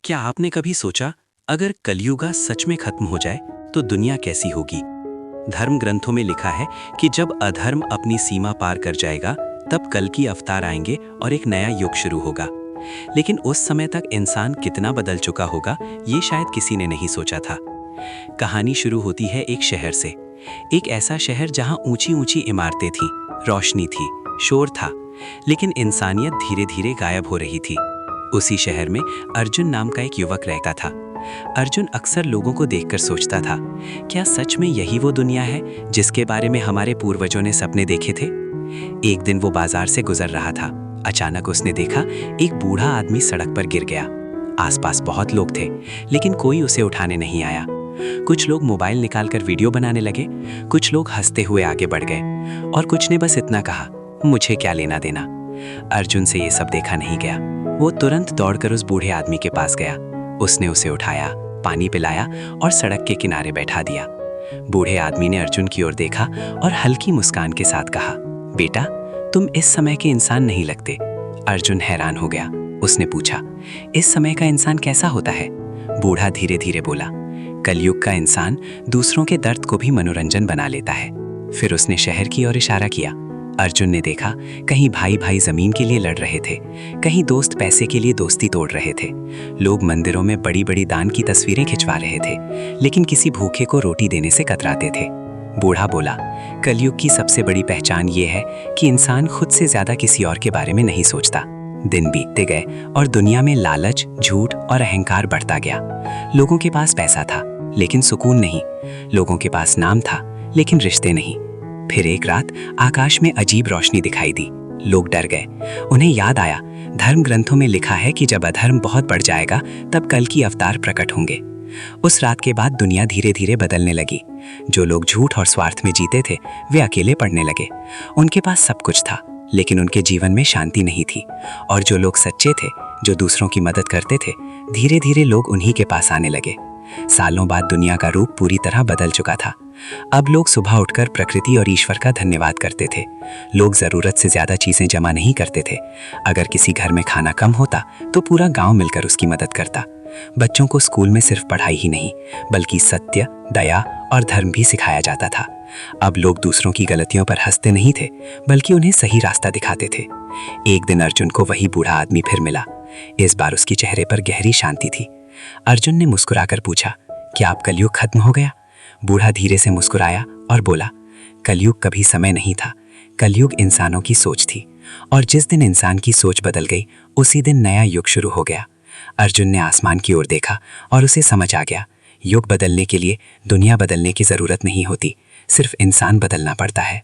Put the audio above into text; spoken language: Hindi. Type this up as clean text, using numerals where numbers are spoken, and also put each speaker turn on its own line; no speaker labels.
क्या आपने कभी सोचा, अगर कलयुग सच में खत्म हो जाए तो दुनिया कैसी होगी? धर्म ग्रंथों में लिखा है कि जब अधर्म अपनी सीमा पार कर जाएगा, तब कल की अवतार आएंगे और एक नया युग शुरू होगा। लेकिन उस समय तक इंसान कितना बदल चुका होगा, ये शायद किसी ने नहीं सोचा था। कहानी शुरू होती है एक शहर से, एक ऐसा शहर जहां ऊंची ऊंची इमारतें थीं, रोशनी थी, शोर था, लेकिन इंसानियत धीरे धीरे गायब हो रही थी। उसी शहर में अर्जुन नाम का एक युवक रहता था। अर्जुन अक्सर लोगों को देखकर सोचता था, क्या सच में यही वो दुनिया है जिसके बारे में हमारे पूर्वजों ने सपने देखे थे? एक दिन वो बाजार से गुजर रहा था। अचानक उसने देखा एक बूढ़ा आदमी सड़क पर गिर गया। आसपास बहुत लोग थे, लेकिन कोई उसे उठाने नहीं आया। कुछ लोग मोबाइल निकालकर वीडियो बनाने लगे, कुछ लोग हंसते हुए आगे बढ़ गए और कुछ ने बस इतना कहा, मुझे क्या लेना देना। अर्जुन से ये सब देखा नहीं गया। वो तुरंत दौड़कर उस बूढ़े आदमी के पास गया। उसने उसे उठाया, पानी पिलाया और सड़क के किनारे बैठा दिया। बूढ़े आदमी ने अर्जुन की ओर देखा और हल्की मुस्कान के साथ कहा, बेटा, तुम इस समय के इंसान नहीं लगते। अर्जुन हैरान हो गया। उसने पूछा, इस समय का इंसान कैसा होता है? बूढ़ा धीरे धीरे बोला, कलयुग का इंसान दूसरों के दर्द को भी मनोरंजन बना लेता है। फिर उसने शहर की ओर इशारा किया। अर्जुन ने देखा, कहीं भाई भाई जमीन के लिए लड़ रहे थे, कहीं दोस्त पैसे के लिए दोस्ती तोड़ रहे थे। लोग मंदिरों में बड़ी बड़ी दान की तस्वीरें खिंचवा रहे थे, लेकिन किसी भूखे को रोटी देने से कतराते थे। बूढ़ा बोला, कलयुग की सबसे बड़ी पहचान ये है कि इंसान खुद से ज्यादा किसी और के बारे में नहीं सोचता। दिन बीतते गए और दुनिया में लालच, झूठ और अहंकार बढ़ता गया। लोगों के पास पैसा था, लेकिन सुकून नहीं। लोगों के पास नाम था, लेकिन रिश्ते नहीं। फिर एक रात आकाश में अजीब रोशनी दिखाई दी। लोग डर गए। उन्हें याद आया, धर्म ग्रंथों में लिखा है कि जब अधर्म बहुत बढ़ जाएगा, तब कल की अवतार प्रकट होंगे। उस रात के बाद दुनिया धीरे धीरे बदलने लगी। जो लोग झूठ और स्वार्थ में जीते थे, वे अकेले पड़ने लगे। उनके पास सब कुछ था, लेकिन उनके जीवन में शांति नहीं थी। और जो लोग सच्चे थे, जो दूसरों की मदद करते थे, धीरे धीरे लोग उन्हीं के पास आने लगे। सालों बाद दुनिया का रूप पूरी तरह बदल चुका था। अब लोग सुबह उठकर प्रकृति और ईश्वर का धन्यवाद करते थे। लोग जरूरत से ज्यादा चीजें जमा नहीं करते थे। अगर किसी घर में खाना कम होता, तो पूरा गांव मिलकर उसकी मदद करता। बच्चों को स्कूल में सिर्फ पढ़ाई ही नहीं, बल्कि सत्य, दया और धर्म भी सिखाया जाता था। अब लोग दूसरों की गलतियों पर हंसते नहीं थे, बल्कि उन्हें सही रास्ता दिखाते थे। एक दिन अर्जुन को वही बूढ़ा आदमी फिर मिला। इस बार उसके चेहरे पर गहरी शांति थी। अर्जुन ने मुस्कुराकर पूछा, क्या अब कलयुग खत्म हो गया? बूढ़ा धीरे से मुस्कुराया और बोला, कलयुग कभी समय नहीं था, कलयुग इंसानों की सोच थी। और जिस दिन इंसान की सोच बदल गई, उसी दिन नया युग शुरू हो गया। अर्जुन ने आसमान की ओर देखा और उसे समझ आ गया, युग बदलने के लिए दुनिया बदलने की जरूरत नहीं होती, सिर्फ इंसान बदलना पड़ता है।